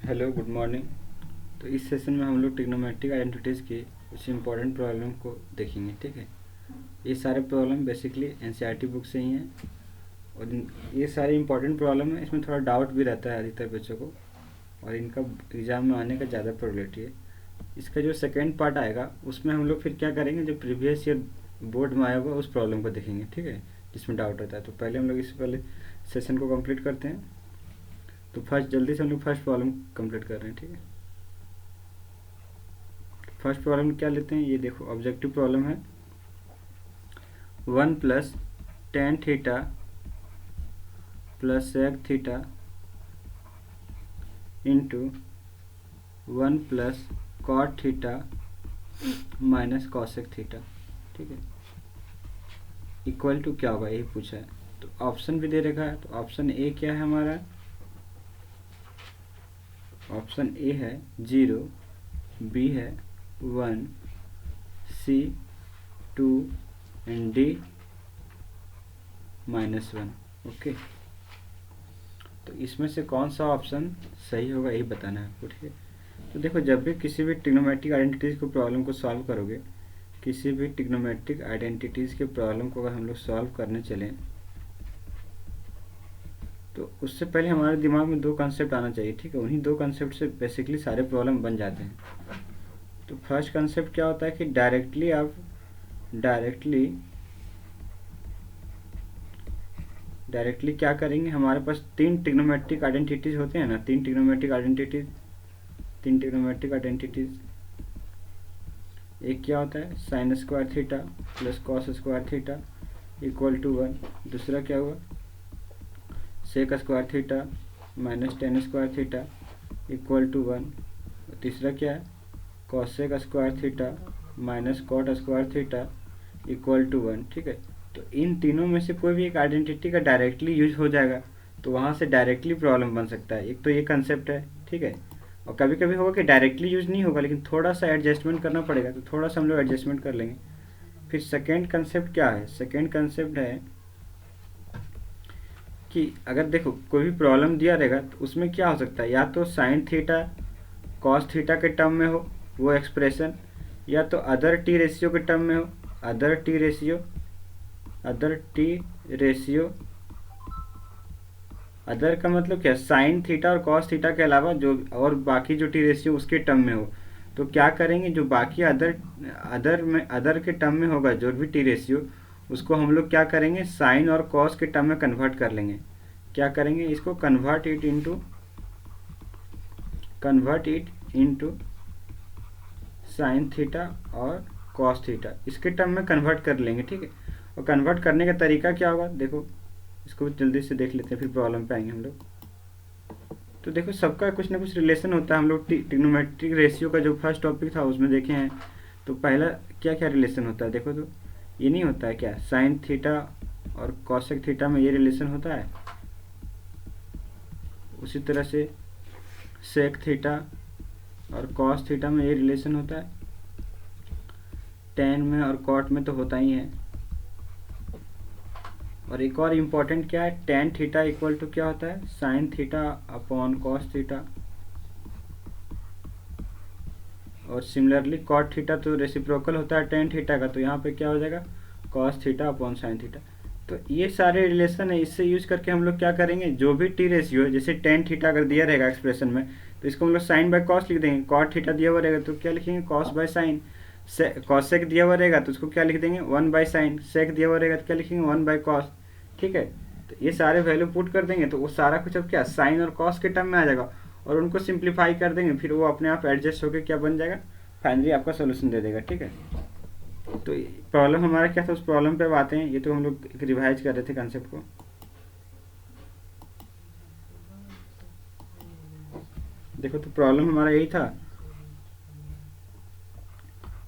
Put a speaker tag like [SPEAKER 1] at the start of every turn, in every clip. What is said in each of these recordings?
[SPEAKER 1] Hello, good morning. तो इस session में हम लोग ट्रिग्नोमेट्रिक आइडेंटिटीज़ की कुछ इंपॉर्टेंट प्रॉब्लम को देखेंगे। ठीक है, ये सारे प्रॉब्लम बेसिकली एनसीईआरटी बुक से ही हैं और ये सारे इंपॉर्टेंट प्रॉब्लम है। इसमें थोड़ा डाउट भी रहता है अधिकतर बच्चों को और इनका एग्ज़ाम में आने का ज़्यादा प्रोबेबिलिटी है। इसका जो सेकेंड पार्ट आएगा उसमें हम लोग फिर क्या करेंगे, जो प्रीवियस ईयर बोर्ड में आया होगा उस प्रॉब्लम को देखेंगे। ठीक है, जिसमें डाउट रहता है। तो पहले हम लोग इससे पहले सेशन को कंप्लीट करते हैं। तो फर्स्ट जल्दी से हम लोग फर्स्ट प्रॉब्लम कंप्लीट कर रहे हैं। ठीक है, फर्स्ट प्रॉब्लम क्या लेते हैं, ये देखो ऑब्जेक्टिव प्रॉब्लम है। 1 + tan θ + sec θ into 1 + cot θ - cosec θ। ठीक है, इक्वल टू क्या होगा यही पूछा है। तो ऑप्शन भी दे रखा है। तो ऑप्शन ए क्या है हमारा, ऑप्शन ए है 0, बी है 1, सी 2 एंड डी -1। ओके, तो इसमें से कौन सा ऑप्शन सही होगा यही बताना है आपको। ठीक है, तो देखो जब भी किसी भी ट्रिग्नोमेट्रिक आइडेंटिटीज़ को प्रॉब्लम को सॉल्व करोगे, किसी भी ट्रिग्नोमेट्रिक आइडेंटिटीज़ के प्रॉब्लम को अगर हम लोग सॉल्व करने चलें तो उससे पहले हमारे दिमाग में दो कंसेप्ट आना चाहिए। ठीक है, उन्हीं दो कंसेप्ट से बेसिकली सारे प्रॉब्लम बन जाते हैं। तो फर्स्ट कंसेप्ट क्या होता है कि डायरेक्टली क्या करेंगे, हमारे पास तीन ट्रिग्नोमेट्रिक आइडेंटिटीज़ होते हैं ना, तीन ट्रिग्नोमेट्रिक आइडेंटिटीज़। एक क्या होता है sin² θ + cos² θ = 1। दूसरा क्या हुआ sec² θ - tan² θ = 1। तीसरा क्या है cosec² θ - cot² θ = 1। ठीक है, तो इन तीनों में से कोई भी एक आइडेंटिटी का डायरेक्टली यूज हो जाएगा तो वहाँ से डायरेक्टली प्रॉब्लम बन सकता है। एक तो ये कंसेप्ट है। ठीक है, और कभी कभी होगा कि डायरेक्टली यूज नहीं होगा लेकिन थोड़ा सा एडजस्टमेंट करना पड़ेगा, तो थोड़ा सा हम लोग एडजस्टमेंट कर लेंगे। फिर सेकेंड कंसेप्ट क्या है, सेकेंड कंसेप्ट है कि अगर देखो कोई भी प्रॉब्लम दिया रहेगा तो उसमें क्या हो सकता है, या तो sin θ cos θ के टर्म में हो वो एक्सप्रेशन, या तो अदर टी रेशियो के टर्म में हो, अदर टी रेशियो। अदर का मतलब क्या, साइन थीटा और कॉस थीटा के अलावा जो और बाकी जो टी रेशियो उसके टर्म में हो। तो क्या करेंगे, जो बाकी अदर के टर्म में होगा जो भी टी रेशियो, उसको हम लोग क्या करेंगे साइन और कॉस के टर्म में कन्वर्ट कर लेंगे। क्या करेंगे, इसको convert it into sine theta और कॉस थीटा, इसके टर्म में कन्वर्ट कर लेंगे। ठीक है, और कन्वर्ट करने का तरीका क्या होगा, देखो इसको जल्दी से देख लेते हैं फिर प्रॉब्लम पे आएंगे हम लोग। तो देखो सबका कुछ ना कुछ रिलेशन होता है। हम लोग ट्रिग्नोमेट्रिक रेशियो का जो फर्स्ट टॉपिक था उसमें देखे हैं। तो पहला क्या क्या रिलेशन होता है, देखो तो ये नहीं होता है क्या, साइन थीटा और कॉसेक थीटा में ये रिलेशन होता है। उसी तरह से सेक थीटा और कॉस थीटा में ये रिलेशन होता है। टेन में और कॉट में तो होता ही है। और एक और इम्पॉर्टेंट क्या है, टेन थीटा इक्वल टू क्या होता है, sine theta upon cos theta. और सिमिलरली कॉट थीटा तो रेसिप्रोकल होता है टेन थीटा का, तो यहाँ पे क्या हो जाएगा cos theta upon sine theta. तो ये सारे रिलेशन है, इससे यूज करके हम लोग क्या करेंगे, जो भी टी रेशियो है, जैसे टेन थीटा अगर दिया रहेगा एक्सप्रेशन में तो इसको हम लोग साइन बाय कॉस लिख देंगे। कॉट थीटा दिया हुआ रहेगा तो क्या लिखेंगे कॉस बाय साइन। कॉसेक दिया हुआ रहेगा तो उसको क्या लिख देंगे 1/sin। सेक दिया हुआ रहेगा तो क्या लिखेंगे 1/cos। ठीक है, तो ये सारे वैल्यू पुट कर देंगे तो वो सारा कुछ अब क्या साइन और कॉस के टर्म में आ जाएगा और उनको सिंप्लीफाई कर देंगे, फिर वो अपने आप एडजस्ट होकर क्या बन जाएगा, फाइनली आपका सोल्यूशन दे देगा। ठीक है, तो प्रॉब्लम हमारा क्या था, उस प्रॉब्लम पे अब आते हैं। ये तो हम लोग रिवाइज कर रहे थे कंसेप्ट को। देखो तो प्रॉब्लम हमारा यही था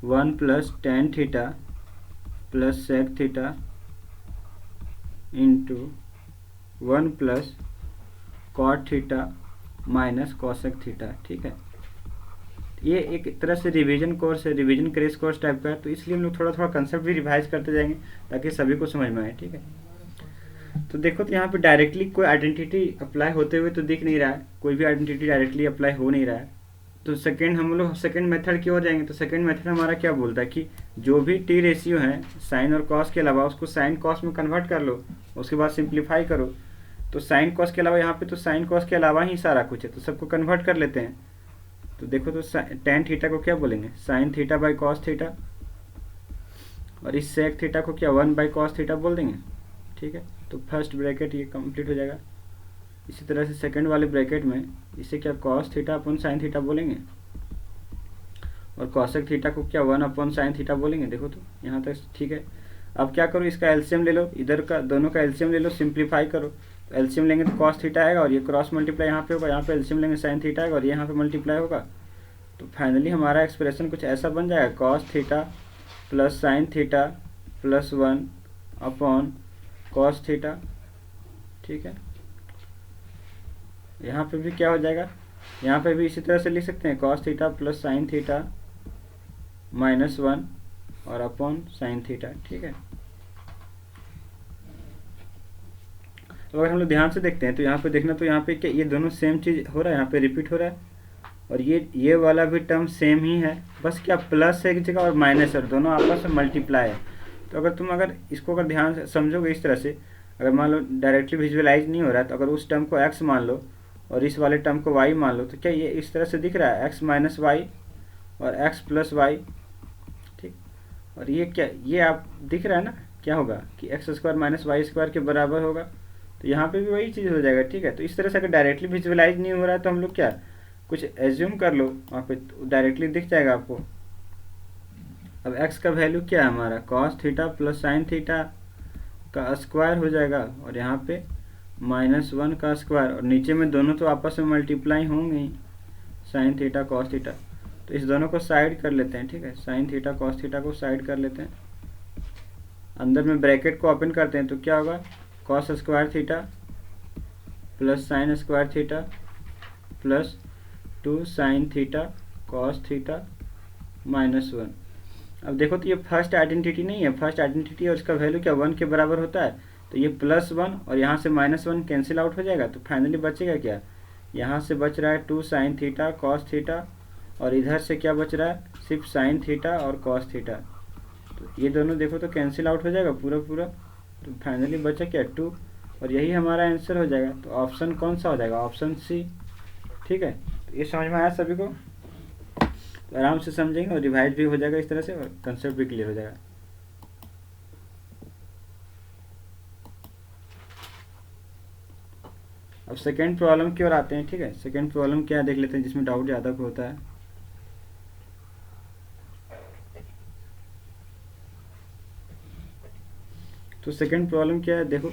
[SPEAKER 1] 1 + tan θ + sec θ into 1 + cot θ - cosec θ। ठीक है, ये एक तरह से रिवीजन कोर्स है, रिवीजन क्रेश कोर्स टाइप का है, तो इसलिए हम लोग थोड़ा थोड़ा कंसेप्ट भी रिवाइज करते जाएंगे ताकि सभी को समझ में आए। ठीक है, तो देखो, तो यहाँ पे डायरेक्टली कोई आइडेंटिटी अप्लाई होते हुए तो दिख नहीं रहा है, कोई भी आइडेंटिटी डायरेक्टली अप्लाई हो नहीं रहा है। तो सेकेंड हम लोग सेकेंड मेथड की ओर जाएंगे। तो सेकेंड मेथड हमारा क्या बोलता है कि जो भी टी रेशियो है साइन और कॉस के अलावा, उसको साइन कॉस में कन्वर्ट कर लो, उसके बाद सिंप्लीफाई करो। तो साइन कॉस के अलावा यहाँ पे तो साइन कॉस के अलावा ही सारा कुछ है, तो सबको कन्वर्ट कर लेते हैं। तो देखो, तो टेन थीटा को क्या बोलेंगे, sine theta by cos theta, और इस सेक थीटा को क्या 1 बाई कॉस थीटा बोल देंगे। ठीक है, तो फर्स्ट ब्रैकेट ये कंप्लीट हो जाएगा। इसी तरह से सेकंड वाले ब्रैकेट में इसे क्या कॉस थीटा अपन साइन थीटा बोलेंगे, और कॉसेक थीटा को क्या 1 अपन साइन थीटा बोलेंगे। देखो, तो यहाँ तक ठीक है। अब क्या करो, इसका एलसीएम ले लो, इधर का दोनों का एलसीएम ले लो, सिंप्लीफाई करो। तो एलसीएम लेंगे तो कॉस थीटा आएगा, और ये क्रॉस मल्टीप्लाई यहाँ पे होगा, यहाँ पे एलसीएम लेंगे साइन थीटा आएगा, और ये यहाँ पे मल्टीप्लाई होगा। तो फाइनली हमारा एक्सप्रेशन कुछ ऐसा बन जाएगा, cos theta plus sine theta plus 1 upon cos theta. ठीक है, यहाँ पे भी क्या हो जाएगा, यहाँ पे भी इसी तरह से लिख सकते हैं, cos theta plus sine theta minus 1 और अपॉन साइन थीटा। ठीक है, तो अगर हम लोग ध्यान से देखते हैं तो यहाँ पे देखना, तो यहाँ पे क्या ये दोनों सेम चीज़ हो रहा है, यहाँ पे रिपीट हो रहा है, और ये वाला भी टर्म सेम ही है, बस क्या प्लस है एक जगह और माइनस है, दोनों आपस में मल्टीप्लाई है। तो अगर इसको अगर ध्यान से समझोगे इस तरह से, अगर मान लो डायरेक्टली विजुअलाइज नहीं हो रहा है, तो अगर उस टर्म को x मान लो और इस वाले टर्म को y मान लो, तो क्या ये इस तरह से दिख रहा है, x माइनस वाई और x प्लस वाई। ठीक, और ये क्या, ये आप दिख रहा है ना, क्या होगा कि x square minus y square के बराबर होगा। तो यहाँ पे भी वही चीज़ हो जाएगा। ठीक है, तो इस तरह से अगर डायरेक्टली विजुअलाइज नहीं हो रहा है तो हम लोग क्या कुछ एज्यूम कर लो, वहाँ पे डायरेक्टली दिख जाएगा आपको। अब x का वैल्यू क्या है हमारा, cos theta plus sine theta का स्क्वायर हो जाएगा, और यहाँ पे -1 का स्क्वायर, और नीचे में दोनों तो आपस में मल्टीप्लाई होंगे ही, साइन थीटा कॉस थीटा। तो इस दोनों को साइड कर लेते हैं। ठीक है, साइन थीटा कॉस थीटा को साइड कर लेते हैं, अंदर में ब्रैकेट को ओपन करते हैं, तो क्या होगा, cos square theta plus sine square theta plus 2 sign theta cos theta -1। अब देखो, तो ये फर्स्ट आइडेंटिटी नहीं है, फर्स्ट आइडेंटिटी और उसका वैल्यू क्या 1 के बराबर होता है, तो ये +1 और यहाँ से -1 कैंसिल आउट हो जाएगा। तो फाइनली बचेगा क्या, यहाँ से बच रहा है 2 साइन थीटा कॉस थीटा, और इधर से क्या बच रहा है, सिर्फ साइन थीटा और कॉस थीटा। तो ये दोनों देखो तो कैंसिल आउट हो जाएगा पूरा पूरा, तो फाइनली बचा क्या 2, और यही हमारा आंसर हो जाएगा। तो ऑप्शन कौन सा हो जाएगा, ऑप्शन सी। ठीक है, तो ये समझ में आया सभी को, तो आराम से समझेंगे और रिवाइज भी हो जाएगा इस तरह से, और कंसेप्ट भी क्लियर हो जाएगा। अब सेकेंड प्रॉब्लम की ओर आते हैं। ठीक है, सेकेंड प्रॉब्लम क्या देख लेते हैं, जिसमें डाउट ज़्यादा होता है। तो सेकेंड प्रॉब्लम क्या है, देखो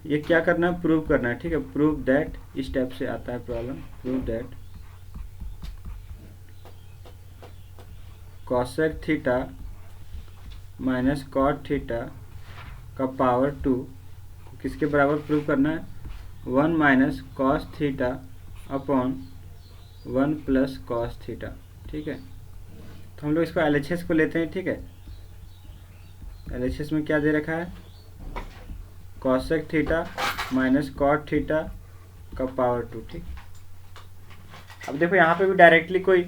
[SPEAKER 1] ये क्या करना है, प्रूव करना है। ठीक है, प्रूव दैट, इस टाइप से आता है problem, prove that cosec theta minus cot theta का पावर 2 किसके बराबर प्रूव करना है, 1 minus cos theta upon 1 plus cos theta. ठीक है, तो हम लोग इसको LHS को लेते हैं। ठीक है, LHS में क्या दे रखा है, cosec theta minus cot theta का पावर 2। ठीक, अब देखो यहाँ पे भी डायरेक्टली कोई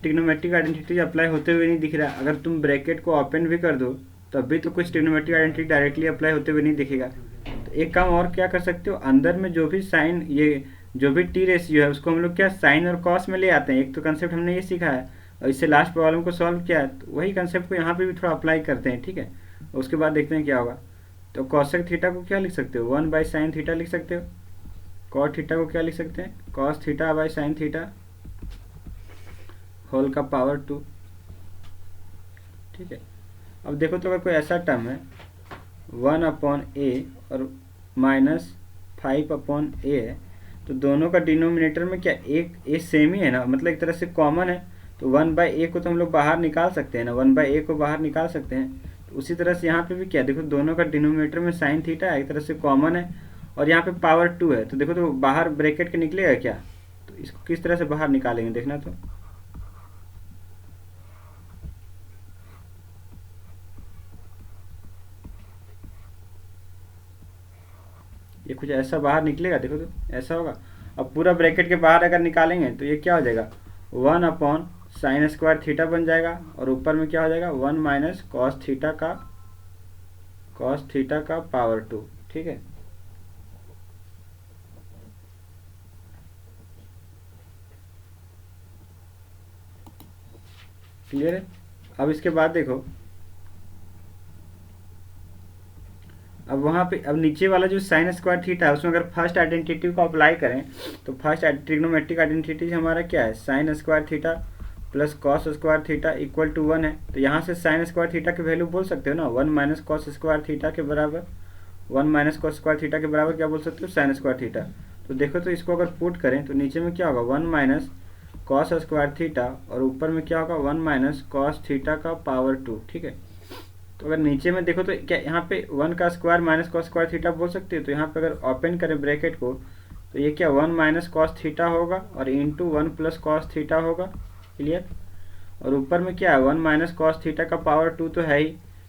[SPEAKER 1] ट्रिग्नोमेट्रिक आइडेंटिटी अप्लाई होते हुए नहीं दिख रहा। अगर तुम ब्रैकेट को ओपन भी कर दो तब भी तो कुछ ट्रिग्नोमेट्रिक आइडेंटिटी डायरेक्टली अप्लाई होते हुए नहीं दिखेगा। तो एक काम और क्या कर सकते हो, अंदर में जो भी साइन, ये जो भी टी रेशियो है उसको हम लोग क्या साइन और कॉस में ले आते हैं। एक तो कंसेप्ट हमने ये सीखा है, और इससे लास्ट प्रॉब्लम को सॉल्व किया है, तो वही कंसेप्ट को यहाँ पे भी थोड़ा अप्लाई करते हैं। ठीक है, उसके बाद देखते हैं क्या होगा। तो कॉसेक थीटा को क्या लिख सकते हो, 1 बाई साइन थीटा लिख सकते हो। कॉट थीटा को क्या लिख सकते हैं, cos theta by sine theta whole का पावर 2। ठीक है, अब देखो तो अगर कोई ऐसा टर्म है 1 अपॉन ए और -5 अपॉन ए है, तो दोनों का डिनोमिनेटर में क्या एक ए सेम ही है ना, मतलब एक तरह से कॉमन है। तो 1 बाई ए को तो हम लोग बाहर निकाल सकते हैं ना, 1 बाई ए को बाहर निकाल सकते हैं। तो उसी तरह से यहाँ पे भी क्या, देखो दोनों का डिनोमिनेटर में साइन थीटा है, एक तरह से कॉमन है, और यहाँ पे पावर 2 है। तो देखो तो बाहर ब्रैकेट के निकलेगा क्या, तो इसको किस तरह से बाहर निकालेंगे देखना। तो ये कुछ ऐसा बाहर निकलेगा, देखो तो ऐसा होगा। अब पूरा ब्रैकेट के बाहर अगर निकालेंगे तो ये क्या हो जाएगा, 1/sin² थीटा बन जाएगा, और ऊपर में क्या हो जाएगा, 1 माइनस कॉस थीटा का पावर 2। ठीक है, क्लियर है। अब इसके बाद देखो, अब वहाँ पे अब नीचे वाला जो sin² थीटा है उसमें अगर फर्स्ट आइडेंटिटी को अप्लाई करें तो फर्स्ट ट्रिग्नोमेट्रिक आइडेंटिटी हमारा क्या है, sin² theta plus cos² theta equal to 1 है। तो यहाँ से sin² थीटा की वैल्यू बोल सकते हो ना, 1 माइनस cos² थीटा के बराबर, 1 माइनस cos² थीटा के बराबर क्या बोल सकते हो, sin² थीटा। तो देखो तो इसको अगर पुट करें तो नीचे में क्या होगा, 1 माइनस cos² थीटा, और ऊपर में क्या होगा, 1 माइनस cos थीटा का पावर 2। ठीक है, तो अगर नीचे में देखो तो क्या यहाँ पे 1 का स्क्वायर माइनस cos² थीटा बोल सकते हो। तो यहाँ पे अगर ओपन करें ब्रैकेट को तो ये क्या 1 माइनस cos थीटा होगा और इंटू 1 प्लस cos थीटा होगा। क्लियर, और ऊपर में क्या है, 1 माइनस cos थीटा का पावर 2 तो है ही।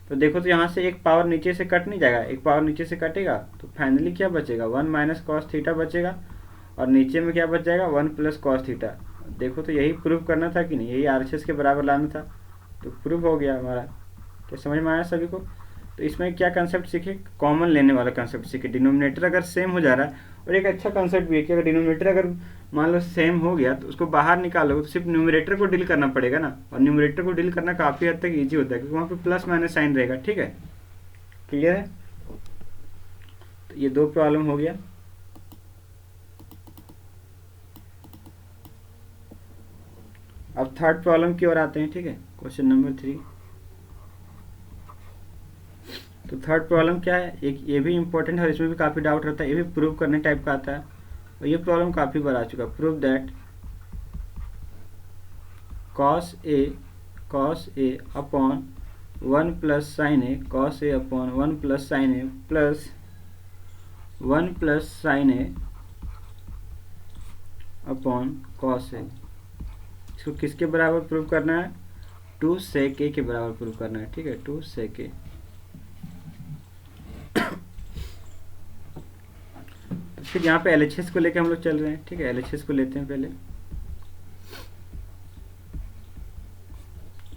[SPEAKER 1] तो देखो तो यहाँ से एक पावर नीचे से कट नहीं जाएगा, एक पावर नीचे से कटेगा तो फाइनली क्या बचेगा, 1 माइनस cos थीटा बचेगा, और नीचे में क्या बच जाएगा, 1 प्लस cos थीटा। देखो तो यही प्रूव करना था कि नहीं, यही RHS के बराबर लाना था, तो प्रूव हो गया हमारा। क्या समझ में आया सभी को। तो इसमें क्या कंसेप्ट सीखे, कॉमन लेने वाला कंसेप्ट सीखे। डिनोमिनेटर अगर सेम हो जा रहा है, और एक अच्छा कंसेप्ट भी है कि अगर डिनोमिनेटर अगर मान लो सेम हो गया तो उसको बाहर निकालोगे तो सिर्फ न्यूमरेटर को डील करना पड़ेगा ना, और न्यूमरेटर को डील करना काफ़ी हद तक ईजी होता है क्योंकि वहाँ पे प्लस माइनस साइन रहेगा। ठीक है, क्लियर है। तो ये 2 प्रॉब्लम हो गया। अब थर्ड प्रॉब्लम की ओर आते हैं। ठीक है, क्वेश्चन नंबर 3। तो थर्ड प्रॉब्लम क्या है, एक ये भी इंपॉर्टेंट है और इसमें भी काफ़ी डाउट रहता है, ये भी प्रूव करने टाइप का आता है, और ये प्रॉब्लम काफ़ी बार आ चुका है। Prove that cos a upon 1 plus sign A, cos a upon 1 plus sign A plus 1 plus sign A upon cos a, इसको किसके बराबर प्रूव करना है, 2 sec a के बराबर प्रूव करना है। ठीक है, 2 sec a। फिर यहाँ पे LHS को लेके हम लोग चल रहे हैं। ठीक है, LHS को लेते हैं पहले।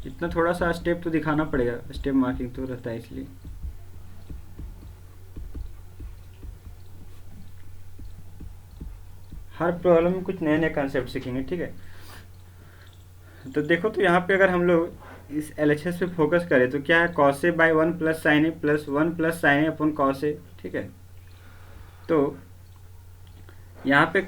[SPEAKER 1] इतना थोड़ा सा स्टेप तो दिखाना पड़ेगा, स्टेप मार्किंग तो रहता है इसलिए। हर प्रॉब्लम में कुछ नए नए कॉन्सेप्ट सीखेंगे। ठीक है, तो देखो तो यहाँ पे अगर हम लोग इस LHS पे फोकस करें तो क्या है, cos a by 1 plus sign A plus 1 plus sign A upon cos a। ठीक है, तो यहाँ पे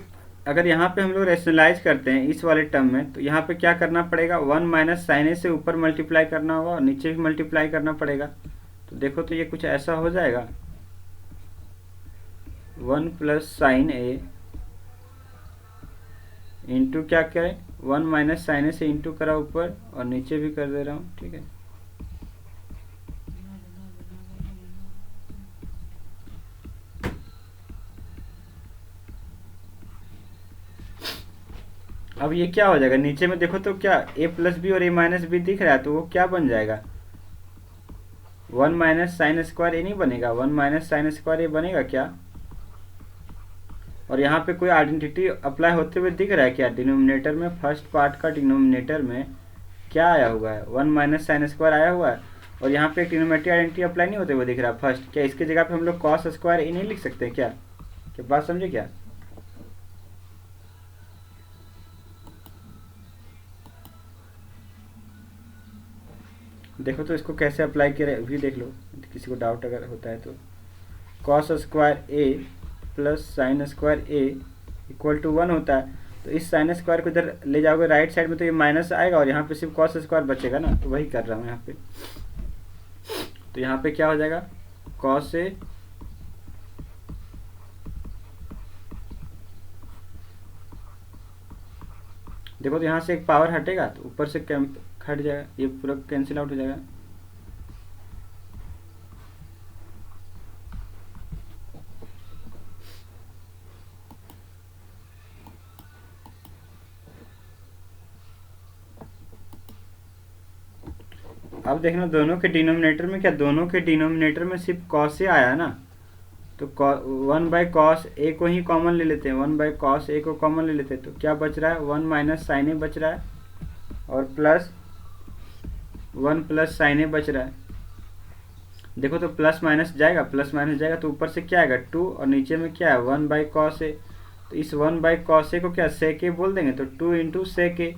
[SPEAKER 1] अगर यहाँ पे हम लोग रेशनलाइज करते हैं इस वाले टर्म में तो यहाँ पे क्या करना पड़ेगा, 1 माइनस साइन ए से ऊपर मल्टीप्लाई करना होगा और नीचे भी मल्टीप्लाई करना पड़ेगा। तो देखो तो ये कुछ ऐसा हो जाएगा, 1 प्लस साइन ए इंटू क्या करें, 1 माइनस साइन ए से इंटू करा ऊपर और नीचे भी कर दे रहा हूँ। ठीक है, अब ये क्या हो जाएगा, नीचे में देखो तो क्या a प्लस बी और a माइनस बी दिख रहा है, तो वो क्या बन जाएगा, 1 माइनस साइन स्क्वायर ए नहीं बनेगा, 1 माइनस साइन स्क्वायर ए बनेगा क्या। और यहाँ पे कोई आइडेंटिटी अप्लाई होते हुए दिख रहा है क्या, डिनोमिनेटर में फर्स्ट पार्ट का डिनोमिनेटर में क्या आया हुआ है, 1 माइनस साइन स्क्वायर आया हुआ है, और यहाँ पे एक ट्रिग्नोमेट्रिक आइडेंटिटी अप्लाई नहीं होते हुए दिख रहा है फर्स्ट। क्या इसके जगह पे हम लोग कॉस स्क्वायर ए नहीं लिख सकते क्या, क्या बात समझे क्या। देखो तो इसको कैसे अप्लाई किया भी देख लो, किसी को डाउट अगर होता है तो। Cos square A plus sine square A equal to 1 होता है, तो इस साइन स्क्वायर को इधर ले जाओगे राइट साइड में तो ये माइनस आएगा और यहाँ पे सिर्फ कॉस स्क्वायर बचेगा ना, तो वही कर रहा हूँ यहाँ पे। तो यहाँ पे क्या हो जाएगा, कॉस ए देखो तो यहाँ से एक पावर हटेगा तो ऊपर से हट जाएगा, ये पूरा कैंसिल आउट हो जाएगा। अब देखना दोनों के डिनोमिनेटर में क्या, दोनों के डिनोमिनेटर में सिर्फ कॉस ए आया ना, तो 1/cos a को ही कॉमन ले लेते हैं, 1/cos a को कॉमन ले लेते हैं, तो क्या बच रहा है 1 माइनस साइन ए बच रहा है और प्लस 1 प्लस साइन ए बच रहा है। देखो तो प्लस माइनस जाएगा तो ऊपर से क्या आएगा 2 और नीचे में क्या है 1/cos a। तो इस 1/cos a को क्या sec a बोल देंगे, तो 2 इंटू sec a,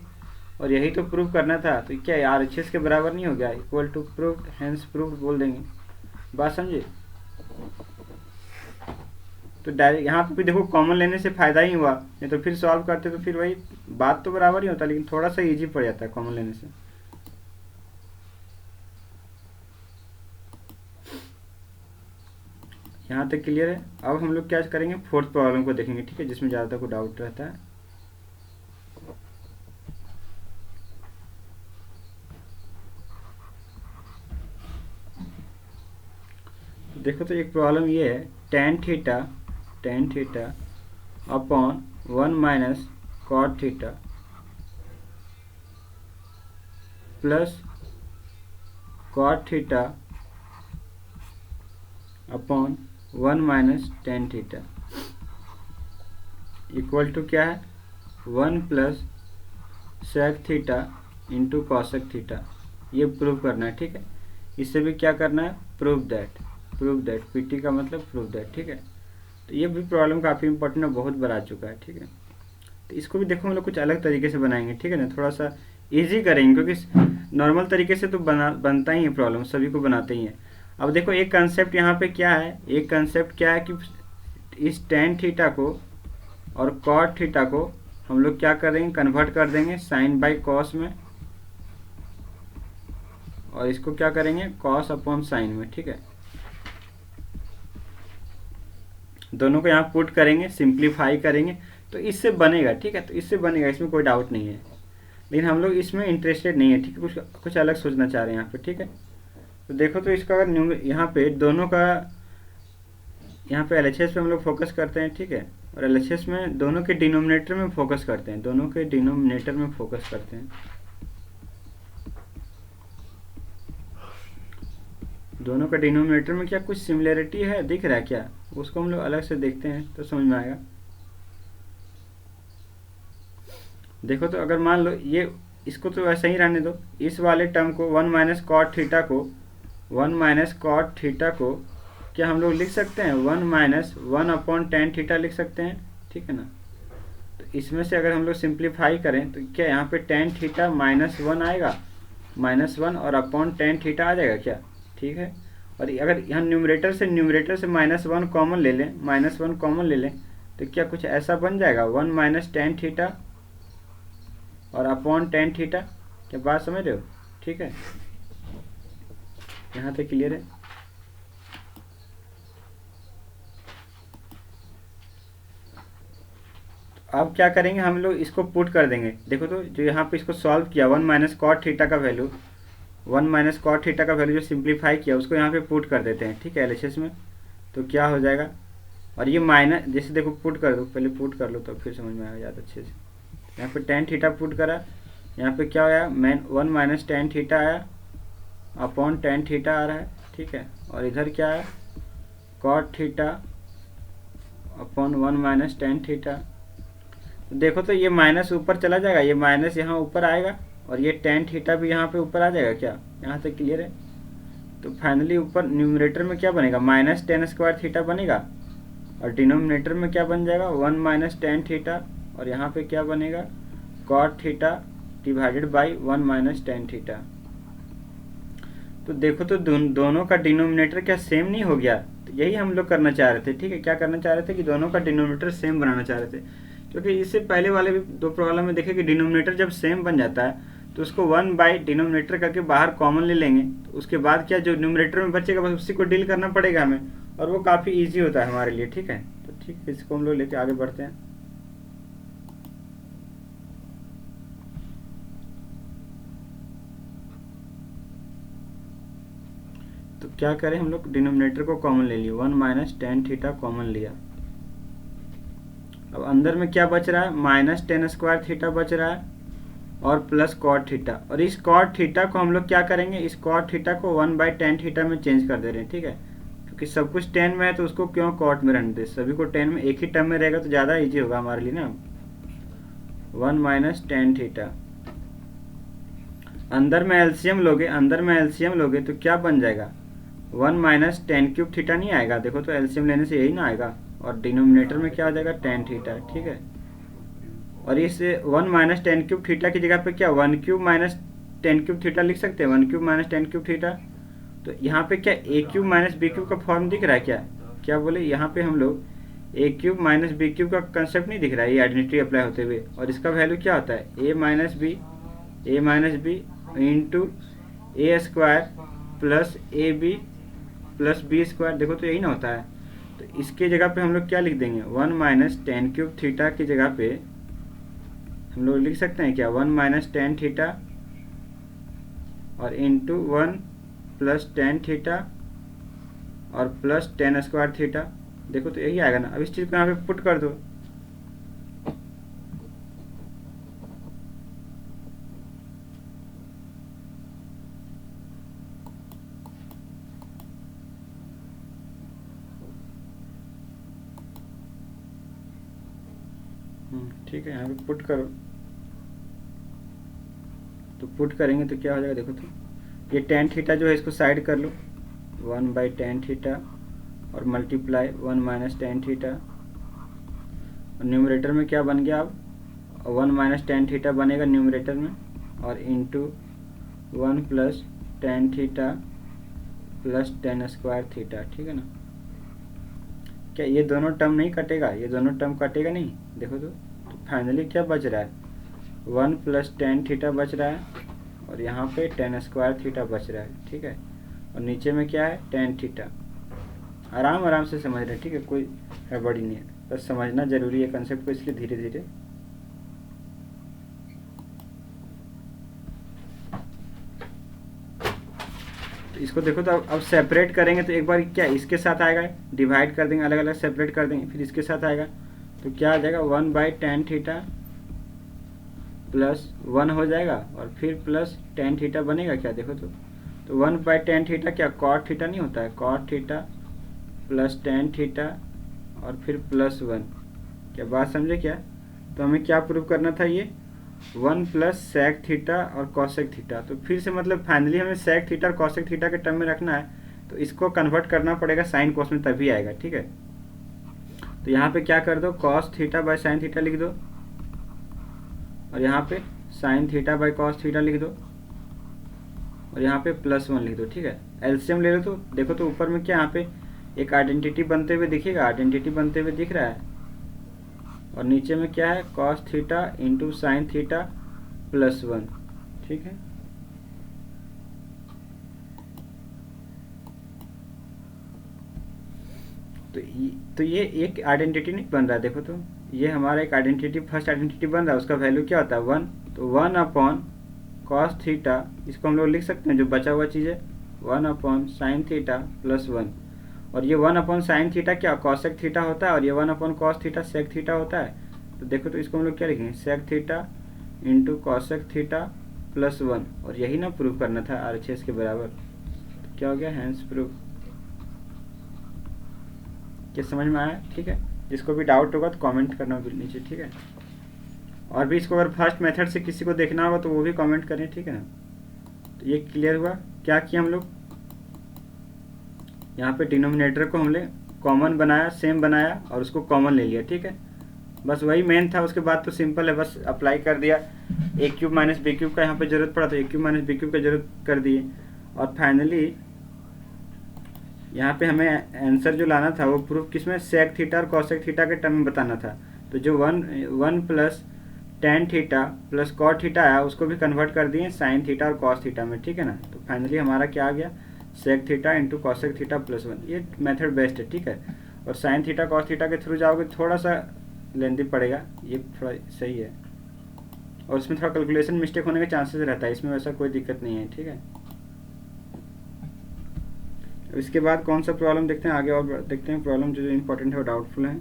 [SPEAKER 1] और यही तो प्रूव करना था। तो क्या RHS के बराबर नहीं हो गया, equal to proved, hence proved बोल देंगे। बात समझे? तो डायरेक्ट यहाँ पे भी देखो कॉमन लेने से फ़ायदा ही हुआ, नहीं तो फिर सॉल्व करते तो फिर वही बात तो बराबर ही होता, लेकिन थोड़ा सा इजी पड़ जाता है कॉमन लेने से। यहाँ तक क्लियर है। अब हम लोग क्या करेंगे, फोर्थ प्रॉब्लम को देखेंगे, ठीक है, जिसमें ज़्यादातर को डाउट रहता है। तो देखो तो एक प्रॉब्लम ये है, tan theta upon 1 minus cot theta plus cot theta upon 1 minus tan theta equal to क्या है 1 plus sec theta into cosec theta. ये प्रूव करना है, ठीक है। इससे भी क्या करना है, प्रूव दैट, पीटी का मतलब प्रूव दैट, ठीक है। तो ये भी प्रॉब्लम काफ़ी इंपॉर्टेंट है, बहुत बार आ चुका है, ठीक है। तो इसको भी देखो हम लोग कुछ अलग तरीके से बनाएंगे, ठीक है ना, थोड़ा सा इजी करेंगे, क्योंकि नॉर्मल तरीके से तो बनता ही है प्रॉब्लम, सभी को बनाते ही हैं। अब देखो एक कंसेप्ट यहाँ पे क्या है, एक कंसेप्ट क्या है कि इस tan थीटा को और cot थीटा को हम लोग क्या करेंगे, कन्वर्ट कर देंगे sin बाई cos में, और इसको क्या करेंगे cos अपॉन साइन में, ठीक है। दोनों को यहाँ पुट करेंगे, सिंप्लीफाई करेंगे, तो इससे बनेगा, ठीक है। तो इससे बनेगा, इसमें कोई डाउट नहीं है, लेकिन हम लोग इसमें इंटरेस्टेड नहीं है, ठीक है, कुछ अलग सोचना चाह रहे हैं यहाँ पे, ठीक है। तो देखो तो इसका अगर यहाँ पे दोनों का, यहाँ पे LHS पे हम लोग फोकस करते हैं, ठीक है, और LHS में दोनों के डिनोमिनेटर में फोकस करते हैं, दोनों का डिनोमिनेटर में क्या कुछ सिमिलरिटी है, दिख रहा है क्या, उसको हम लोग अलग से देखते हैं तो समझ में आएगा। देखो तो अगर मान लो ये, इसको तो ऐसा ही रहने दो, इस वाले टर्म को 1 माइनस कॉट थीटा को क्या हम लोग लिख सकते हैं 1 माइनस 1 अपॉन tan थीटा लिख सकते हैं, ठीक है ना। तो इसमें से अगर हम लोग सिंप्लीफाई करें तो क्या यहाँ पे tan थीटा -1 आएगा, -1 और अपॉन tan थीटा आ जाएगा क्या, ठीक है। और अगर यहाँ न्यूमरेटर से -1 कॉमन ले लें, तो क्या कुछ ऐसा बन जाएगा 1 माइनस tan थीटा और अपॉन tan थीटा। क्या बात समझ रहे हो, ठीक है, यहाँ तक क्लियर है। अब क्या करेंगे हम लोग, इसको पुट कर देंगे। देखो तो जो यहाँ पे इसको सॉल्व किया 1 माइनस कॉट थीटा का वैल्यू जो सिंप्लीफाई किया उसको यहाँ पे पुट कर देते हैं, ठीक है, LHS में। तो क्या हो जाएगा, और ये माइनस, जैसे देखो पुट कर दो, पहले पुट कर लो तो फिर समझ में आएगा ज़्यादा अच्छे से। यहाँ पे tan थीटा पुट करा, यहाँ पे क्या आया 1 माइनस tan थीटा आया अपॉन tan थीटा आ रहा है, ठीक है। और इधर क्या है cot theta upon 1 minus tan theta. देखो तो ये माइनस ऊपर चला जाएगा, ये माइनस यहाँ ऊपर आएगा, और ये tan थीटा भी यहाँ पे ऊपर आ जाएगा, क्या यहाँ तक क्लियर है। तो फाइनली ऊपर न्यूमरेटर में क्या बनेगा -tan² थीटा बनेगा, और डिनोमिनेटर में क्या बन जाएगा 1 माइनस tan थीटा, और यहाँ पे क्या बनेगा cot theta divided by 1 minus tan theta. तो देखो तो दोनों का डिनोमिनेटर क्या सेम नहीं हो गया। तो यही हम लोग करना चाह रहे थे, ठीक है, क्या करना चाह रहे थे कि दोनों का डिनोमिनेटर सेम बनाना चाह रहे थे, क्योंकि इससे पहले वाले भी दो प्रॉब्लम में देखे कि डिनोमिनेटर जब सेम बन जाता है तो उसको 1 बाई डिनोमिनेटर करके बाहर कॉमन ले लेंगे, तो उसके बाद क्या जो न्यूमरेटर में बचेगा बस उसी को डील करना पड़ेगा हमें, और वो काफ़ी ईजी होता है हमारे लिए, ठीक है। तो ठीक है, इसको हम लोग लेके आगे बढ़ते हैं। तो क्या करें, हम लोग डिनोमिनेटर को कॉमन ले लिए, 1 माइनस tan थीटा कॉमन लिया। अब अंदर में क्या बच रहा है -tan² थीटा बच रहा है और प्लस cot थीटा, और इस cot थीटा को हम लोग क्या करेंगे, इस cot थीटा को 1 बाई tan थीटा में चेंज कर दे रहे हैं, ठीक है। क्योंकि सब कुछ 10 में है तो उसको क्यों कॉट में रहने दे, सभी को 10 में एक ही टर्म में रहेगा तो ज़्यादा इजी होगा हमारे लिए ना। 1 माइनस टेन थीटा, अंदर में एलसीएम लोगे तो क्या बन जाएगा, 1 माइनस टेन क्यूब थीटा नहीं आएगा, देखो तो एलसीएम लेने से यही ना आएगा, और डिनोमिनेटर में क्या हो जाएगा, टेन थीटा, ठीक है। और इस 1 माइनस टेन क्यूब थीटा की जगह पे क्या 1 cube minus ten cube theta लिख सकते हैं, 1 cube minus ten cube theta. तो यहाँ पे क्या ए क्यूब माइनस बी क्यूब का फॉर्म दिख रहा है क्या, क्या बोले, यहाँ पे हम लोग ए क्यूब माइनस बी क्यूब का कंसेप्ट नहीं दिख रहा है ये आइडेंटिटी अप्लाई होते हुए, और इसका वैल्यू क्या होता है, A minus B into A square plus A B plus B square, देखो तो यही ना होता है। तो इसके जगह पे हम लोग क्या लिख देंगे, 1 माइनस टेन क्यूब थीटा की जगह पे हम लोग लिख सकते हैं क्या, 1 माइनस टेन थीटा और इंटू 1 प्लस टेन थीटा और प्लस टेन स्क्वायर थीटा, देखो तो यही आएगा ना। अब इस चीज़ को यहाँ पे पुट कर दो, ठीक है, यहाँ पे पुट करो, तो पुट करेंगे तो क्या हो जाएगा, देखो तो ये टेन थीटा जो है इसको साइड कर लो, 1 बाई टेन थीटा और मल्टीप्लाई 1 माइनस टेन थीटा, और न्यूमरेटर में क्या बन गया, अब 1 माइनस टेन थीटा बनेगा न्यूमरेटर में, और into 1 plus tan theta plus ten square theta, ठीक है ना। क्या ये दोनों टर्म नहीं कटेगा, ये दोनों टर्म कटेगा नहीं, देखो तो फाइनली क्या बच रहा है, 1 प्लस टेन थीटा बच रहा है, और यहाँ पे टेन स्क्वायर थीटा बच रहा है, ठीक है। और नीचे में क्या है, टेन थीटा। आराम से समझ रहे हैं, ठीक है, कोई गड़बड़ी नहीं है, बस समझना जरूरी है कंसेप्ट को, इसलिए धीरे धीरे। तो इसको देखो तो अब सेपरेट करेंगे तो एक बार क्या इसके साथ आएगा, डिवाइड कर देंगे, अलग अलग सेपरेट कर देंगे, फिर इसके साथ आएगा तो क्या आ जाएगा, 1 बाई टेन थीटा प्लस 1 हो जाएगा, और फिर प्लस टेन थीटा बनेगा क्या, देखो तो 1 बाई टेन थीटा क्या कॉट थीटा नहीं होता है, cot theta plus tan theta और फिर प्लस 1, क्या बात समझे क्या। तो हमें क्या प्रूव करना था, ये 1 प्लस सेक थीटा और कॉसेक थीटा, तो फिर से मतलब फाइनली हमें सेक थीटा और कॉसेक थीटा के टर्म में रखना है, तो इसको कन्वर्ट करना पड़ेगा साइन कॉस में, तभी आएगा, ठीक है। तो यहाँ पे क्या कर दो, cos theta by sine theta लिख दो, और यहाँ पे sine theta by cos theta लिख दो, और यहाँ पे प्लस 1 लिख दो, ठीक है। एलसीएम ले लो तो देखो तो ऊपर में क्या यहाँ पे एक आइडेंटिटी बनते हुए दिखेगा, आइडेंटिटी बनते हुए दिख रहा है, और नीचे में क्या है, cos theta into sine theta plus 1, ठीक है। तो ये एक आइडेंटिटी नहीं बन रहा है, देखो तो ये हमारा एक आइडेंटिटी, फर्स्ट आइडेंटिटी बन रहा है, उसका वैल्यू क्या होता है 1, तो 1 अपॉन कॉस थीटा, इसको हम लोग लिख सकते हैं जो बचा हुआ चीज़ है, 1 अपॉन साइन थीटा प्लस 1, और ये 1 अपॉन साइन थीटा क्या कॉसेक थीटा होता है, और ये 1 upon cos theta sec theta होता है। तो देखो तो इसको हम लोग क्या लिखेंगे, sec theta into cosec theta plus 1, और यही ना प्रूव करना था RHS के बराबर, तो क्या हो गया, हैंस प्रूफ। क्या समझ में आया, ठीक है। जिसको भी डाउट होगा तो कमेंट करना नीचे, ठीक है। और भी इसको अगर फर्स्ट मेथड से किसी को देखना होगा तो वो भी कमेंट करें, ठीक है ना। तो ये क्लियर हुआ, क्या किया हम लोग, यहाँ पे डिनोमिनेटर को हमने कॉमन बनाया, सेम बनाया और उसको कॉमन ले लिया, ठीक है। बस वही मेन था, उसके बाद तो सिंपल है, बस अप्लाई कर दिया, ए क्यूब माइनस बी क्यूब का यहाँ पे जरूरत पड़ा तो ए क्यूब माइनस बी क्यूब का जरूरत कर दिए, और फाइनली यहाँ पे हमें आंसर जो लाना था वो प्रूफ किसमें, सेक थीटा और कॉसेक थीटा के टर्म में बताना था। तो जो 1 plus tan theta plus cot theta आया उसको भी कन्वर्ट कर दिए साइन थीटा और कॉस थीटा में, ठीक है ना। तो फाइनली हमारा क्या आ गया, sec theta into cosec theta plus 1, ये मेथड बेस्ट है, ठीक है। और साइन थीटा कॉस थीटा के थ्रू जाओगे थोड़ा सा लेंथी पड़ेगा, ये थोड़ा सही है, और इसमें थोड़ा कैलकुलेशन मिस्टेक होने के चांसेस रहता है, इसमें वैसा कोई दिक्कत नहीं है, ठीक है। इसके बाद कौन सा प्रॉब्लम देखते हैं आगे, और देखते हैं प्रॉब्लम जो इम्पोर्टेंट है और डाउटफुल है।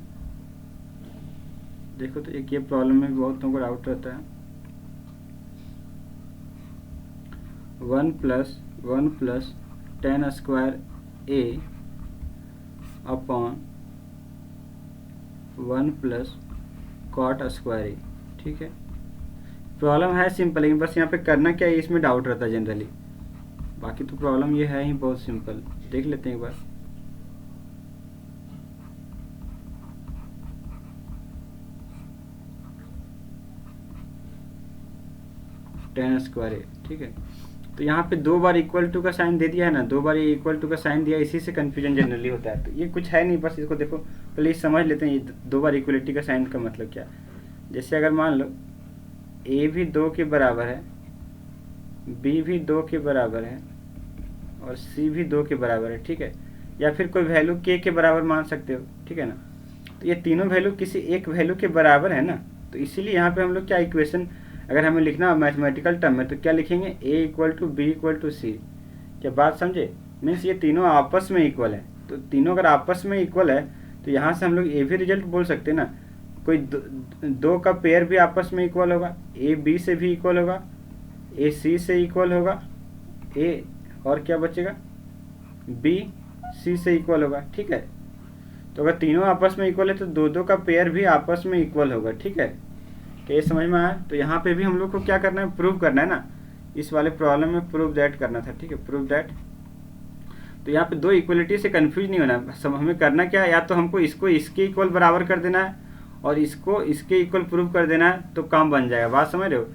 [SPEAKER 1] देखो तो एक ये प्रॉब्लम में बहुतों को डाउट रहता है, 1 प्लस टेन स्क्वायर ए अपॉन 1 प्लस कॉट स्क्वायर ए। ठीक है, प्रॉब्लम है सिंपल, लेकिन बस यहाँ पे करना क्या है इसमें डाउट रहता है जनरली, बाकी तो प्रॉब्लम ये है ही बहुत सिंपल। देख लेते हैं एक बार। टेन स्क्वायर ए। ठीक है, तो यहाँ पे 2 बार इक्वल टू का साइन दे दिया है ना, 2 बार ये इक्वल टू का साइन दिया, इसी से कन्फ्यूजन जनरली होता है। तो ये कुछ है नहीं, बस इसको देखो प्लीज समझ लेते हैं ये 2 बार इक्वलिटी का साइन का मतलब क्या। जैसे अगर मान लो ए भी 2 के बराबर है, बी भी 2 के बराबर है और सी भी 2 के बराबर है। ठीक है, या फिर कोई वैल्यू के बराबर मान सकते हो। ठीक है ना, तो ये तीनों वैल्यू किसी एक वैल्यू के बराबर है ना, तो इसीलिए यहाँ पे हम लोग क्या इक्वेशन अगर हमें लिखना मैथमेटिकल टर्म में तो क्या लिखेंगे, A equal to B equal to C. क्या बात समझे, मीन्स ये तीनों आपस में इक्वल है। तो तीनों अगर आपस में इक्वल है तो यहाँ से हम लोग ए भी रिजल्ट बोल सकते हैं ना, कोई दो का पेयर भी आपस में इक्वल होगा, ए बी से भी इक्वल होगा, ए सी से इक्वल होगा, ए और क्या बचेगा बी सी से इक्वल होगा। ठीक है, तो अगर तीनों आपस में इक्वल है तो दो का पेयर भी आपस में इक्वल होगा। ठीक है, क्या ये समझ में आया। तो यहाँ पे भी हम लोग को क्या करना है, प्रूव करना है ना, इस वाले प्रॉब्लम में प्रूव दैट करना था। ठीक है, प्रूव दैट। तो यहाँ पे 2 इक्वलिटी से कंफ्यूज नहीं होना, सब हमें करना क्या है, या तो हमको इसको इसके इक्वल बराबर कर देना है और इसको इसके इक्वल प्रूव कर देना है, तो काम बन जाएगा। बात समझ रहे हो।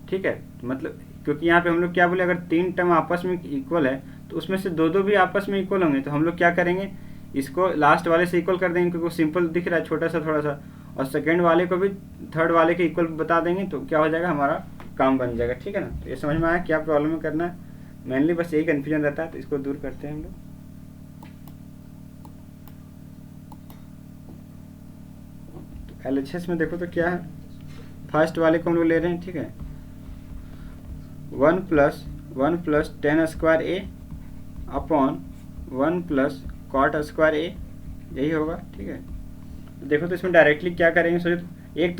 [SPEAKER 1] ठीक है, मतलब क्योंकि यहाँ पे हम लोग क्या बोले, अगर 3 टर्म आपस में इक्वल है तो उसमें से दो भी आपस में इक्वल होंगे, तो हम लोग क्या करेंगे, इसको लास्ट वाले से इक्वल कर देंगे क्योंकि सिंपल दिख रहा है छोटा सा थोड़ा सा, और सेकेंड वाले को भी थर्ड वाले के इक्वल बता देंगे, तो क्या हो जाएगा, हमारा काम बन जाएगा। ठीक है ना, तो ये समझ में आया क्या प्रॉब्लम में करना है। मेनली बस यही कन्फ्यूजन रहता है, तो इसको दूर करते हैं हम लोग। तो LHS में देखो तो क्या है, फर्स्ट वाले को हम लोग ले रहे हैं। ठीक है, 1 प्लस 10 स्क्वायर ए अपॉन 1 प्लस कॉट स्क्वायर ए, यही होगा। ठीक है, तो देखो तो इसमें डायरेक्टली क्या करेंगे, सोचो एक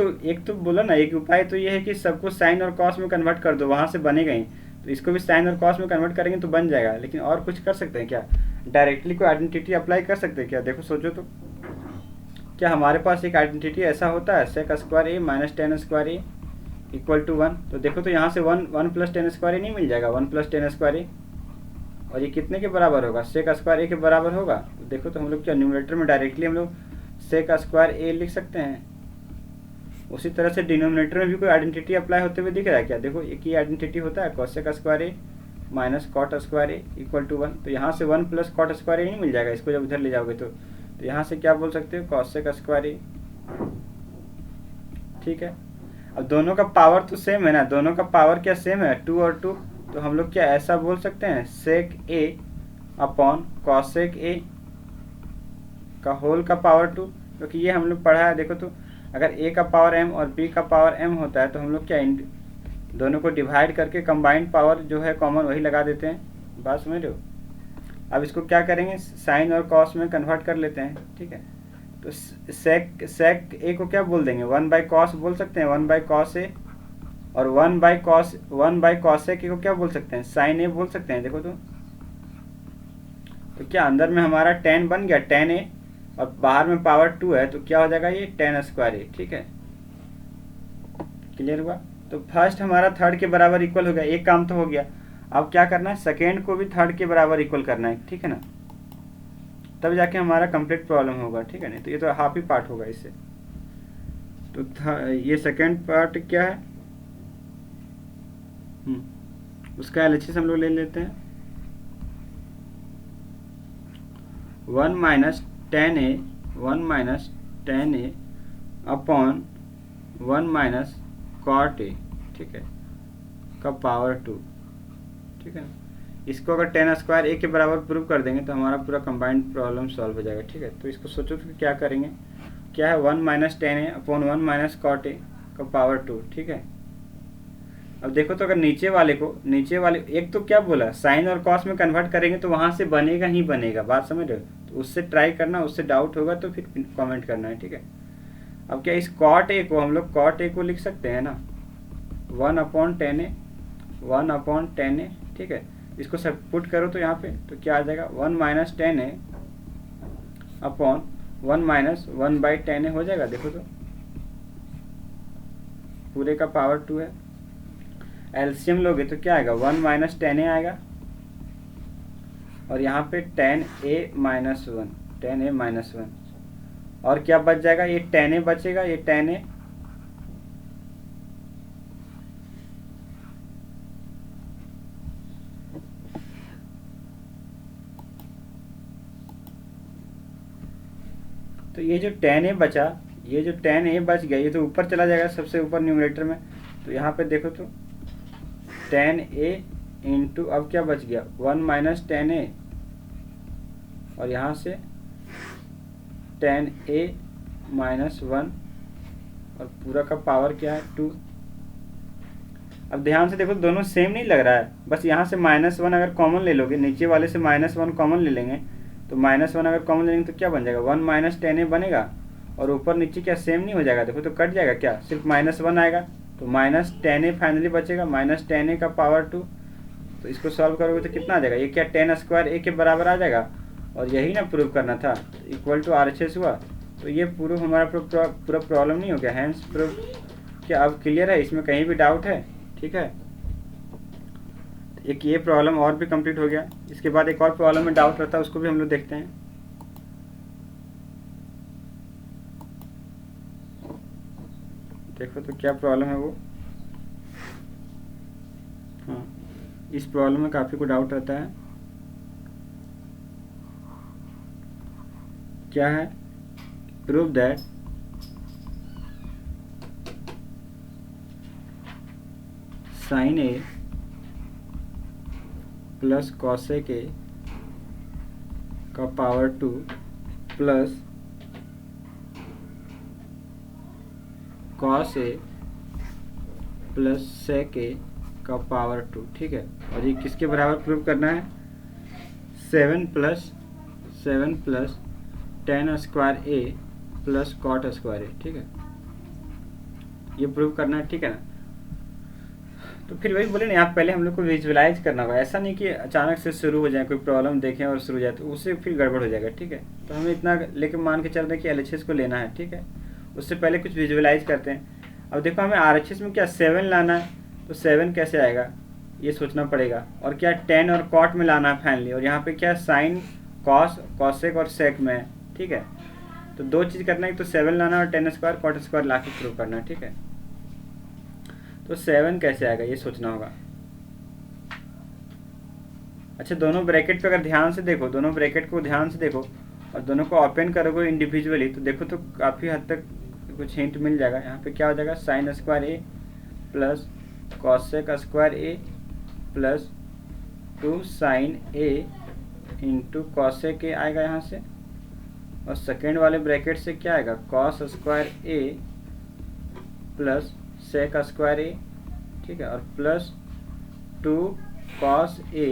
[SPEAKER 1] तो बोला ना, एक उपाय तो ये है कि सबको साइन और कॉस में कन्वर्ट कर दो, वहाँ से बनेगा ही, तो इसको भी साइन और कॉस में कन्वर्ट करेंगे तो बन जाएगा। लेकिन और कुछ कर सकते हैं क्या, डायरेक्टली कोई आइडेंटिटी अप्लाई कर सकते हैं क्या। देखो सोचो तो, क्या हमारे पास एक आइडेंटिटी ऐसा होता है, sec square A minus 10 square A equal to 1। तो देखो तो यहाँ से 1 प्लस 10 स्क्वायर ए नहीं मिल जाएगा, 1 प्लस 10 स्क्वायर ए, और ये कितने के बराबर होगा, सेक स्क्वायर ए के बराबर होगा। तो देखो तो हम लोग क्या न्यूमरेटर में डायरेक्टली हम लोग सेक स्क्वायर ए लिख सकते हैं। उसी तरह से डिनोमिनेटर में भी कोई आइडेंटिटी अप्लाई होते हुए दिख रहा है क्या, देखो एक ही आइडेंटिटी होता है, cosec square A minus cot square A equal to 1। तो यहाँ से 1 प्लस कॉट स्क्वायर ए नहीं मिल जाएगा, इसको जब इधर ले जाओगे तो यहाँ से क्या बोल सकते हो, कॉसेक स्क्वायर ए। ठीक है, अब दोनों का पावर तो सेम है ना, दोनों का पावर क्या सेम है, 2 और 2, तो हम लोग क्या ऐसा बोल सकते हैं, सेक ए अपॉन कॉसेक ए का होल का पावर 2, क्योंकि ये हम लोग पढ़ा है। देखो तो अगर a का पावर m और b का पावर m होता है तो हम लोग क्या दोनों को डिवाइड करके कंबाइंड पावर जो है कॉमन वही लगा देते हैं। बात समझ रहे हो। अब इसको क्या करेंगे, साइन और कॉस में कन्वर्ट कर लेते हैं। ठीक है, तो सेक ए को क्या बोल देंगे, 1 बाई कॉस बोल सकते हैं, 1 बाई कॉस ए, और 1 बाई कॉस ए को क्या बोल सकते हैं, साइन ए बोल सकते हैं। देखो तो क्या अंदर में हमारा 10 बन गया, 10 ए, और बाहर में पावर 2 है, तो क्या हो जाएगा ये 10 स्क्वायर ए। ठीक है, क्लियर हुआ। तो फर्स्ट हमारा थर्ड के बराबर इक्वल हो गया, एक काम तो हो गया। अब क्या करना है, सेकेंड को भी थर्ड के बराबर इक्वल करना है। ठीक है ना, तब जाके हमारा कंप्लीट प्रॉब्लम होगा। ठीक है, नहीं तो ये तो हाफ ही पार्ट होगा इससे। तो ये सेकेंड पार्ट क्या है, उसका LHS हम लोग ले लेते हैं, 1 minus 10 A upon 1 minus cot A. ठीक है, का पावर 2। ठीक है ना, इसको अगर 10 स्क्वायर ए के बराबर प्रूव कर देंगे तो हमारा पूरा कंबाइंड प्रॉब्लम सॉल्व हो जाएगा। ठीक है, तो इसको सोचो तो क्या करेंगे, क्या है 1 minus 10 A upon 1 minus cot A का पावर 2। ठीक है, अब देखो तो अगर नीचे वाले एक तो क्या बोला, साइन और कॉस में कन्वर्ट करेंगे तो वहां से बनेगा ही बनेगा। बात समझ रहे हो, तो उससे ट्राई करना, उससे डाउट होगा तो फिर कमेंट करना है। ठीक है, अब क्या इस कॉट ए को हम लोग कॉट ए को लिख सकते हैं ना, 1 अपॉन 10 ए। ठीक है, इसको सब पुट करो तो यहाँ पे तो क्या आ जाएगा, 1 माइनस 10 ए अपॉन 1 माइनस 1/10 हो जाएगा। देखो तो पूरे का पावर 2 है। एलसीएम लोगे तो क्या आएगा, 1 माइनस 10a आएगा, और यहाँ पे 10a माइनस 1, और क्या बच जाएगा, ये 10a बचेगा, ये 10a तो ये जो 10a बचा, ये जो 10a बच गया, ये तो ऊपर चला जाएगा सबसे ऊपर न्यूमरेटर में। तो यहाँ पे देखो तो 10a इंटू, अब क्या बच गया, 1 माइनस 10a, और यहाँ से 10a माइनस 1, और पूरा का पावर क्या है 2। अब ध्यान से देखो दोनों सेम नहीं लग रहा है, बस यहाँ से -1 अगर कॉमन ले लोगे, नीचे वाले से -1 कॉमन ले लेंगे, तो -1 अगर कॉमन ले लेंगे तो क्या बन जाएगा, 1 माइनस 10a बनेगा, और ऊपर नीचे क्या सेम नहीं हो जाएगा, देखो तो कट जाएगा, क्या सिर्फ -1 आएगा, तो -10a फाइनली बचेगा, -10a का पावर 2। तो इसको सॉल्व करोगे तो कितना आ जाएगा, ये क्या 10 स्क्वायर a के बराबर आ जाएगा, और यही ना प्रूव करना था, इक्वल टू RHS हुआ। तो ये प्रूफ हमारा पूरा प्रॉब्लम नहीं हो गया, हैंस प्रूफ। क्या अब क्लियर है, इसमें कहीं भी डाउट है? ठीक है, एक ये प्रॉब्लम और भी कंप्लीट हो गया। इसके बाद एक और प्रॉब्लम में डाउट रहता है, उसको भी हम लोग देखते हैं। देखो तो क्या प्रॉब्लम है वो। हाँ, इस प्रॉब्लम में काफ़ी को डाउट रहता है। क्या है, prove that sine A plus cosec A का power 2 plus cos A plus sec A का पावर 2। ठीक है, और ये किसके बराबर प्रूव करना है, 7 plus 10 square A plus cot square ए। ठीक है, ये प्रूव करना है। ठीक है ना, तो फिर वही बोले ना, यहाँ पहले हम लोग को विजुअलाइज करना होगा, ऐसा नहीं कि अचानक से शुरू हो जाए, कोई प्रॉब्लम देखें और शुरू हो जाए तो उससे फिर गड़बड़ हो जाएगा। ठीक है, तो हमें इतना लेके मान के चल रहे हैं कि LHS को लेना है। ठीक है, उससे पहले कुछ विजुअलाइज करते हैं। अब देखो हमें RHS में क्या 7 लाना है, तो 7 कैसे आएगा ये सोचना पड़ेगा, और क्या 10 और कॉट में लाना है फाइनली, और यहाँ पे क्या साइन कॉस कॉसेक और सेक में है। ठीक है, तो दो चीज़ करना है, तो 7 लाना और 10 स्क्वायर कॉट स्क्वायर ला के प्रूव करना है। ठीक है, तो 7 कैसे आएगा ये सोचना होगा। अच्छा, दोनों ब्रैकेट पे अगर ध्यान से देखो, दोनों ब्रैकेट को ध्यान से देखो और दोनों को ओपन करोगे इंडिविजुअली, तो देखो तो काफ़ी हद तक कुछ हिंट मिल जाएगा। यहाँ पे क्या हो जाएगा, sine square A plus cosec square A plus 2 sine A into cosec A आएगा यहाँ से, और सेकेंड वाले ब्रैकेट से क्या आएगा, cos square A plus sec square ए। ठीक है, और plus 2 cos A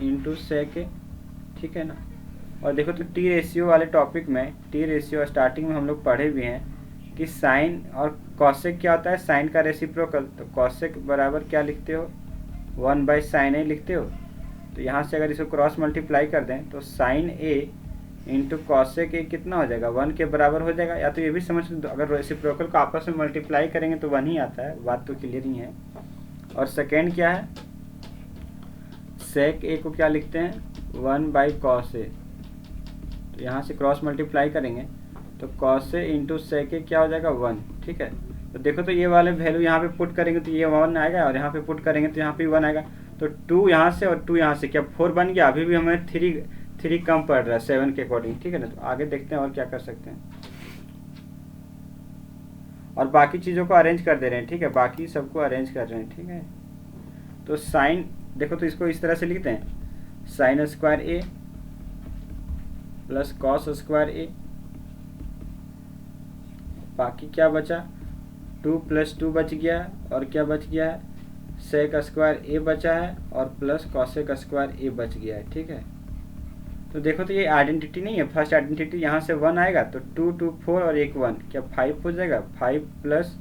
[SPEAKER 1] into sec ए। ठीक है ना, और देखो तो टी रेशियो वाले टॉपिक में, टी रेशियो स्टार्टिंग में हम लोग पढ़े भी हैं कि साइन और कॉसेक क्या होता है, साइन का रेसिप्रोकल। तो कॉसेक बराबर क्या लिखते हो, 1/sin ए लिखते हो। तो यहाँ से अगर इसको क्रॉस मल्टीप्लाई कर दें तो sine A into cosec A कितना हो जाएगा, 1 के बराबर हो जाएगा। या तो ये भी समझ लो, अगर रेसिप्रोकल को आपस में मल्टीप्लाई करेंगे तो 1 ही आता है, बात तो क्लियर ही है। और सेकेंड क्या है, सेक ए को क्या लिखते हैं, 1/cos ए। तो यहाँ से क्रॉस मल्टीप्लाई करेंगे तो cos ए इंटू सेक ए क्या हो जाएगा, 1। ठीक है, तो देखो तो ये वाले वैल्यू यहाँ पे पुट करेंगे तो ये 1 आएगा, और यहाँ पे पुट करेंगे तो यहाँ पे 1 आएगा। तो 2 यहाँ से और 2 यहाँ से, क्या 4 बन गया। अभी भी हमें 3 कम पड़ रहा है 7 के अकॉर्डिंग। ठीक है ना, तो आगे देखते हैं और क्या कर सकते हैं, और बाकी चीज़ों को अरेंज कर दे रहे हैं। ठीक है, बाकी सबको अरेंज कर रहे हैं। ठीक है, तो साइन देखो तो इसको इस तरह से लिखते हैं, sign square A plus cos square ए, बाकी क्या बचा, 2 + 2 बच गया, और क्या बच गया है, सेक स्क्वायर ए बचा है, और प्लस कॉसेक स्क्वायर ए बच गया है। ठीक है, तो देखो तो ये आइडेंटिटी नहीं है, फर्स्ट आइडेंटिटी यहाँ से 1 आएगा, तो 2 2 4 और 1 1, क्या 5 हो जाएगा, 5 प्लस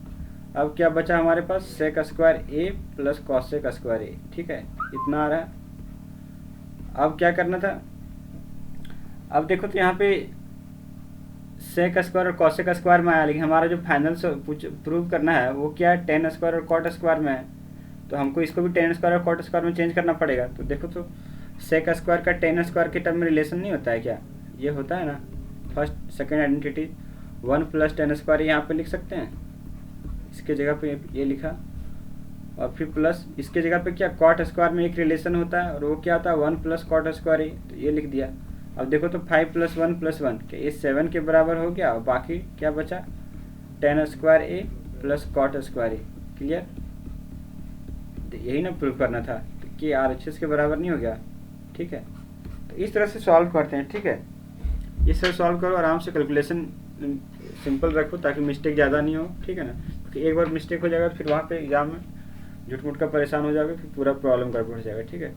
[SPEAKER 1] अब क्या बचा हमारे पास, सेक square A plus cosec square ए। ठीक है, इतना आ रहा है। अब क्या करना था, अब देखो तो यहाँ पे सेक स्क्वायर और कॉसेक स्क्वायर में आया, लेकिन हमारा जो फाइनल प्रूव करना है वो क्या है, टेन स्क्वायर और कॉट स्क्वायर में है। तो हमको इसको भी टेन स्क्वायर और कॉट स्क्वायर में चेंज करना पड़ेगा। तो देखो तो सेक स्क्वायर का टेन स्क्वायर के टर्म में रिलेशन नहीं होता है क्या, ये होता है ना। First second identity 1 plus ten square यहाँ पे लिख सकते हैं, इसके जगह पे ये लिखा, और फिर प्लस इसके जगह पे क्या कॉट स्क्वायर में एक रिलेशन होता है और वो क्या होता है 1 प्लस कॉट स्क्वायर ही, तो ये लिख दिया। अब देखो तो 5 + 1 + 1 क्या ये 7 के बराबर हो गया, और बाकी क्या बचा, ten square A plus cot square A. Clear, यही ना प्रूव करना था, तो कि RHS के बराबर नहीं हो गया। ठीक है, तो इस तरह से सॉल्व करते हैं। ठीक है, इस तरह सॉल्व करो आराम से, कैलकुलेशन सिंपल रखो ताकि मिस्टेक ज़्यादा नहीं हो। ठीक है ना, क्योंकि एक बार मिस्टेक हो जाएगा तो फिर वहाँ पे एग्जाम में झूठ मूठ का परेशान हो जाओगे, फिर पूरा प्रॉब्लम गड़बड़ हो जाएगा। ठीक है,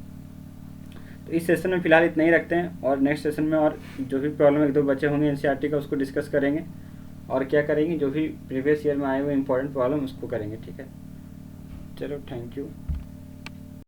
[SPEAKER 1] तो इस सेशन में फिलहाल इतना ही रखते हैं, और नेक्स्ट सेशन में और जो भी प्रॉब्लम एक दो बचे होंगे NCERT का उसको डिस्कस करेंगे, और क्या करेंगे जो भी प्रीवियस ईयर में आए हुए इंपॉर्टेंट प्रॉब्लम उसको करेंगे। ठीक है, चलो थैंक यू।